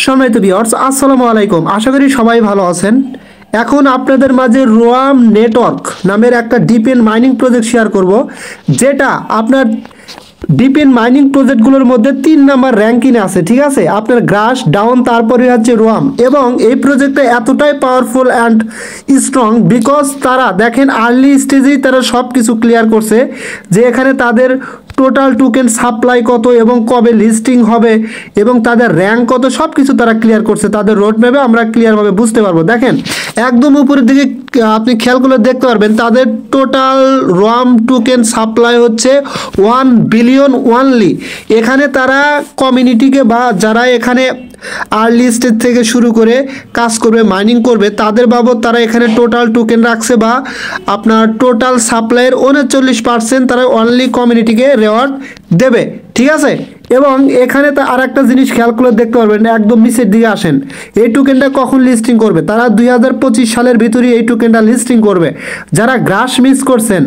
সম্মানিত ভিউয়ার্স, আসসালামু আলাইকুম। আশা করি সবাই ভালো আছেন। এখন আপনাদের মাঝে রোয়াম নেটওয়ার্ক নামের একটা ডিপেন মাইনিং প্রজেক্ট শেয়ার করব, যেটা আপনার ডিপেন মাইনিং প্রজেক্টগুলোর মধ্যে 3 নাম্বার র্যাঙ্কিংয়ে আছে। ঠিক আছে, আপনার গ্রাস ডাউন, তারপরে হচ্ছে রোয়াম। এবং এই প্রজেক্টটা এতটাই পাওয়ারফুল অ্যান্ড স্ট্রং বিকজ তারা দেখেন আর্লি স্টেজেই তারা সব কিছু ক্লিয়ার করছে, যে এখানে তাদের টোটাল টোকেন সাপ্লাই কত এবং কবে লিস্টিং হবে এবং তাদের র্যাঙ্ক কত, সব কিছু তারা ক্লিয়ার করছে। তাদের রোড ম্যাপে আমরা ক্লিয়ারভাবে বুঝতে পারবো। দেখেন একদম উপরের দিকে আপনি খেয়াল করলে দেখতে পারবেন তাদের টোটাল রোয়াম টোকেন সাপ্লাই হচ্ছে 1 বিলিয়ন ওয়ানলি। এখানে তারা কমিউনিটিকে বা যারা এখানে আর্লি স্টেজ থেকে শুরু করে কাজ করবে, মাইনিং করবে, তাদের বাবদ তারা এখানে টোটাল টোকেন রাখছে বা আপনার টোটাল সাপ্লাইয়ের 39% তারা অনলি কমিউনিটিকে রেওয়ার্ড দেবে। ঠিক আছে, এবং এখানে তা আর একটা জিনিস খেয়াল করে দেখতে পারবেন, একদম নিচের দিকে আসেন, এই টোকেনটা কখন লিস্টিং করবে? তারা 2025 সালের ভিতরে এই টোকেনটা লিস্টিং করবে। যারা গ্রাস মিস করছেন,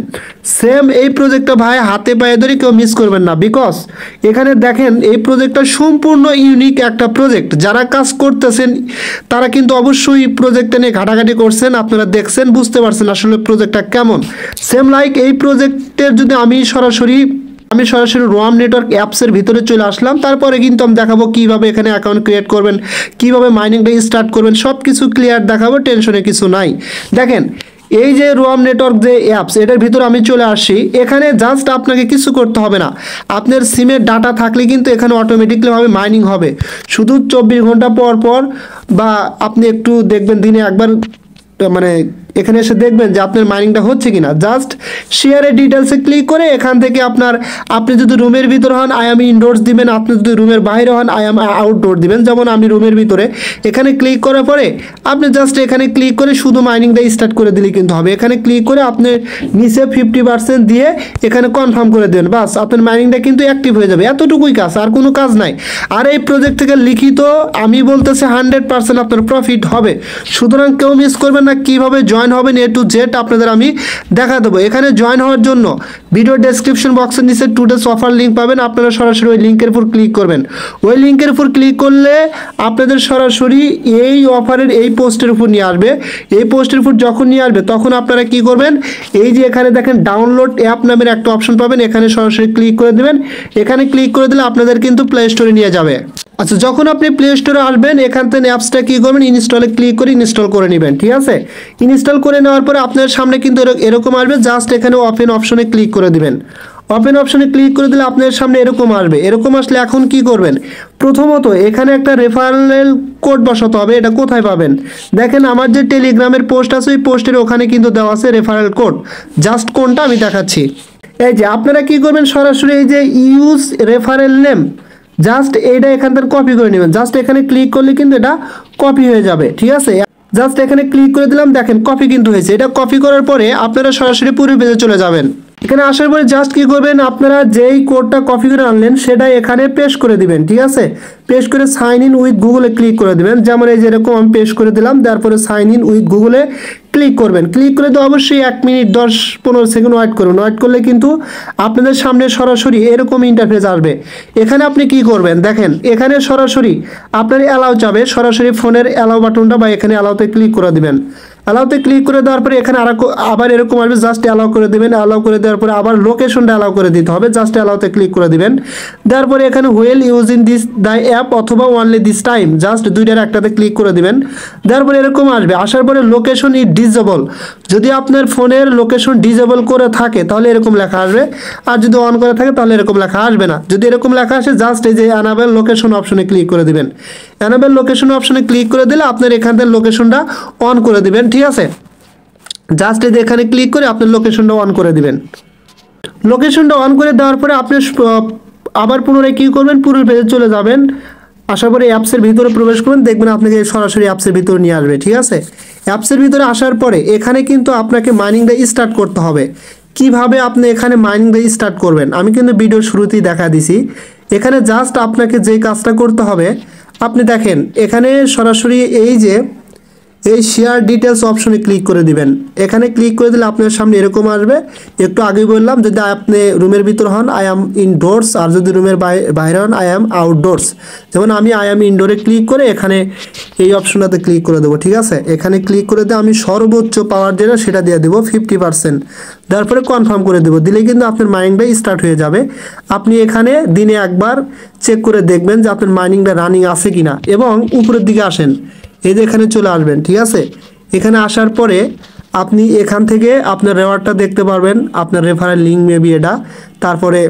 সেম এই প্রজেক্টটা ভাই হাতে পায়ে ধরে কেউ মিস করবেন না, বিকজ এখানে দেখেন এই প্রজেক্টটা সম্পূর্ণ ইউনিক একটা প্রজেক্ট। যারা কাজ করতেছেন তারা কিন্তু অবশ্যই প্রজেক্টটা নিয়ে ঘাটাঘাটি করছেন, আপনারা দেখছেন, বুঝতে পারছেন আসলে প্রজেক্টটা কেমন। সেম লাইক এই প্রজেক্টের যদি আমি সরাসরি রোয়াম নেটওয়ার্ক অ্যাপসের ভিতরে চলে আসলাম, তারপরে কিন্তু আমি দেখাবো কীভাবে এখানে অ্যাকাউন্ট ক্রিয়েট করবেন, কীভাবে মাইনিংটা স্টার্ট করবেন, সব কিছু ক্লিয়ার দেখাবো, টেনশনে কিছু নাই। দেখেন এই যে রোয়াম নেটওয়ার্ক যে অ্যাপস, এটার ভিতরে আমি চলে আসছি। এখানে জাস্ট আপনাকে কিছু করতে হবে না, আপনার সিমের ডাটা থাকলে কিন্তু এখানে অটোমেটিকলিভাবে মাইনিং হবে। শুধু 24 ঘন্টা পর পর বা আপনি একটু দেখবেন দিনে একবার, মানে এখানে এসে দেখবেন যে আপনার মাইনিংটা হচ্ছে কিনা। জাস্ট শেয়ারে ডিটেলসে ক্লিক করে এখান থেকে আপনি যদি রুমের ভিতরে হন আই এম ইনডোর্স দিবেন, আপনি যদি রুমের বাইরে হন আই এম আউটডোর দিবেন। যেমন আমি রুমের ভিতরে, এখানে ক্লিক করার পরে আপনি জাস্ট এখানে ক্লিক করে শুধু মাইনিংটা স্টার্ট করে দিলে কিন্তু হবে। এখানে ক্লিক করে আপনি নিচে 50% দিয়ে এখানে কনফার্ম করে দেবেন, বাস আপনার মাইনিংটা কিন্তু অ্যাক্টিভ হয়ে যাবে। এতটুকুই কাজ, আর কোনো কাজ নাই। আর এই প্রজেক্ট থেকে লিখিত আমি বলতেছি 100% আপনার প্রফিট হবে। সুতরাং কেউ মিস করবেন না। কীভাবে জয়েন হবেন এ টু জেড আপনাদের আমি দেখা দেবো। এখানে জয়েন হওয়ার জন্য ভিডিও ডেসক্রিপশন বক্সের নিচে 2 days অফার লিঙ্ক পাবেন, আপনারা সরাসরি ওই লিঙ্কের উপর ক্লিক করবেন। ওই লিঙ্কের উপর ক্লিক করলে আপনাদের সরাসরি এই অফারের এই পোস্টের উপর নিয়ে আসবে। এই পোস্টের উপর যখন নিয়ে আসবে তখন আপনারা কি করবেন, এই যে এখানে দেখেন ডাউনলোড অ্যাপ নামের একটা অপশন পাবেন, এখানে সরাসরি ক্লিক করে দেবেন। এখানে ক্লিক করে দিলে আপনাদের কিন্তু প্লে স্টোরে নিয়ে যাবে। আচ্ছা, যখন আপনি প্লে স্টোরে আসবেন এখান থেকে অ্যাপসটা কী করবেন, ইনস্টলে ক্লিক করে ইনস্টল করে নেবেন। ঠিক আছে, ইনস্টল করে নেওয়ার পরে আপনার সামনে কিন্তু এরকম আসবে। জাস্ট এখানে ওপেন অপশনে ক্লিক করে দিবেন। ওপেন অপশনে ক্লিক করে দিলে আপনার সামনে এরকম আসবে। এরকম আসলে এখন কি করবেন, প্রথমত এখানে একটা রেফারেল কোড বসাতে হবে। এটা কোথায় পাবেন? দেখেন আমার যে টেলিগ্রামের পোস্ট আছে ওই পোস্টের ওখানে কিন্তু দেওয়া আছে রেফারেল কোড। জাস্ট কোনটা আমি দেখাচ্ছি। এই যে আপনারা কি করবেন, সরাসরি এই যে ইউজ রেফারেল নেম, জাস্ট এইটা এখান থেকে কপি করে নেবেন। জাস্ট এখানে ক্লিক করলে কিন্তু এটা কপি হয়ে যাবে। ঠিক আছে, জাস্ট এখানে ক্লিক করে দিলাম, দেখেন কপি কিন্তু হয়েছে। এটা কপি করার পরে আপনারা সরাসরি পুরো পেজে চলে যাবেন। এখানে আসার পরে জাস্ট কি করবেন, আপনারা যেই কোডটা কপি করে আনলেন সেটা এখানে পেস্ট করে দিবেন। ঠিক আছে, পেস্ট করে সাইন ইন উইথ গুগলে ক্লিক করে দিবেন। যেমন এই যে এরকম আমি পেস্ট করে দিলাম, তারপরে সাইন ইন উইথ গুগলে ক্লিক করবেন। ক্লিক করে তো অবশ্যই 1 মিনিট 10-15 সেকেন্ড ওয়েট করুন। ওয়েট করলে কিন্তু আপনাদের সামনে সরাসরি এরকম ইন্টারফেস আসবে। এখানে আপনি কি করবেন, দেখেন এখানে সরাসরি আপনার অ্যালাউ যাবে, সরাসরি ফোনের অ্যালাউ বাটনটা বা এখানে অ্যালাউতে ক্লিক করে দিবেন। অ্যালাউতে ক্লিক করে দেওয়ার পরে এখানে আবার এরকম আসবে, জাস্ট অ্যালাউ করে দেবেন। অ্যালাউ করে দেওয়ার পরে আবার লোকেশনটা অ্যালাউ করে দিতে হবে, জাস্ট অ্যালাউতে ক্লিক করে দিবেন। দেওয়ার পরে এখানে wheel using this the app অথবা অনলি দিস টাইম, জাস্ট দুইটার একটাতে ক্লিক করে দিবেন। দেওয়ার পরে এরকম আসবে। আসার পরে লোকেশন ইজ ডিসেবল, যদি আপনার ফোনের লোকেশন ডিসেবল করে থাকে তাহলে এরকম লেখা আসবে, আর যদি অন করে থাকে তাহলে এরকম লেখা আসবে না। যদি এরকম লেখা আসে জাস্ট এই যে অ্যানাবেল লোকেশন অপশনে ক্লিক করে দিবেন। অ্যানাবেল লোকেশন অপশনে ক্লিক করে দিলে আপনার এখান থেকে লোকেশনটা অন করে দিবেন। ঠিক আছে, জাস্ট এই যে এখানে ক্লিক করে আপনার লোকেশনটা অন করে দিবেন। লোকেশনটা অন করে দেওয়ার পরে আপনি আবার পুনরায় কী করবেন, পুরো পেজে চলে যাবেন। আসার পরে অ্যাপসের ভিতরে প্রবেশ করবেন, দেখবেন আপনাকে সরাসরি অ্যাপসের ভিতরে নিয়ে আসবে। ঠিক আছে, অ্যাপসের ভিতরে আসার পরে এখানে কিন্তু আপনাকে মাইনিংটা স্টার্ট করতে হবে। কিভাবে আপনি এখানে মাইনিংটা স্টার্ট করবেন আমি কিন্তু ভিডিওর শুরুতেই দেখা দিছি। এখানে জাস্ট আপনাকে যে কাজটা করতে হবে, আপনি দেখেন এখানে সরাসরি এই যে এই শেয়ার ডিটেলস অপশনে ক্লিক করে দিবেন। এখানে ক্লিক করে দিলে আপনার সামনে এরকম আসবে। একটু আগেই বললাম, যদি আপনি রুমের ভিতর হন আই অ্যাম ইনডোরস, আর যদি রুমের বাইরে হন আই অ্যাম আউটডোরস। যেমন আমি আই অ্যাম ইনডোরে ক্লিক করে এখানে এই অপশনটাতে ক্লিক করে দেবো। ঠিক আছে, এখানে ক্লিক করে দিয়ে আমি সর্বোচ্চ পাওয়ার যেটা সেটা দিয়ে দেবো 50%। তারপরে কনফার্ম করে দেবো। দিলে কিন্তু আপনার মাইনিংটা স্টার্ট হয়ে যাবে। আপনি এখানে দিনে একবার চেক করে দেখবেন যে আপনার মাইনিংটা রানিং আছে কিনা, এবং উপরের দিকে আসেন, এই যে এখানে চলে আসবেন। ঠিক আছে, এখানে আসার পরে আপনি এখান থেকে আপনার রেওয়ার্ডটা দেখতে পারবেন, আপনার রেফারেল লিঙ্ক মেবি এটা। তারপরে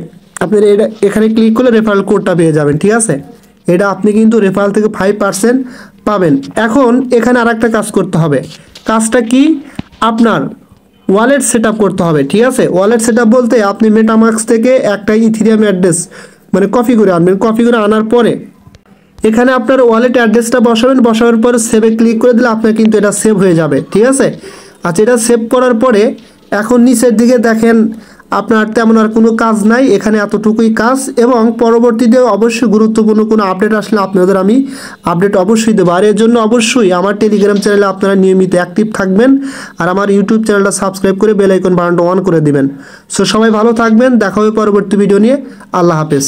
আপনার এটা এখানে ক্লিক করলে রেফারেল কোডটা পেয়ে যাবেন। ঠিক আছে, এটা আপনি কিন্তু রেফারেল থেকে 5% পাবেন। এখন এখানে আর একটা কাজ করতে হবে। কাজটা কি? আপনার ওয়ালেট সেট করতে হবে। ঠিক আছে, ওয়ালেট সেট বলতে আপনি মেটামাস্ক থেকে একটা ইথিরিয়াম অ্যাড্রেস মানে কপি করে আনবেন। কপি করে আনার পরে এখানে আপনার ওয়ালেট অ্যাড্রেসটা বসাবেন। বসানোর পর সেভে ক্লিক করে দিলে আপনার কিন্তু এটা সেভ হয়ে যাবে। ঠিক আছে, আচ্ছা, এটা সেভ করার পরে এখন নিচের দিকে দেখেন আপনার তেমন আর কোনো কাজ নাই, এখানে এতটুকুই কাজ। এবং পরবর্তীতে অবশ্যই গুরুত্বপূর্ণ কোনো আপডেট আসলে আপনাদের আমি আপডেট অবশ্যই দেবো। আর এর জন্য অবশ্যই আমার টেলিগ্রাম চ্যানেলে আপনারা নিয়মিত অ্যাক্টিভ থাকবেন, আর আমার ইউটিউব চ্যানেলটা সাবস্ক্রাইব করে বেল আইকন বাটনটা অন করে দিবেন। সো সবাই ভালো থাকবেন, দেখা হবে পরবর্তী ভিডিও নিয়ে। আল্লাহ হাফেজ।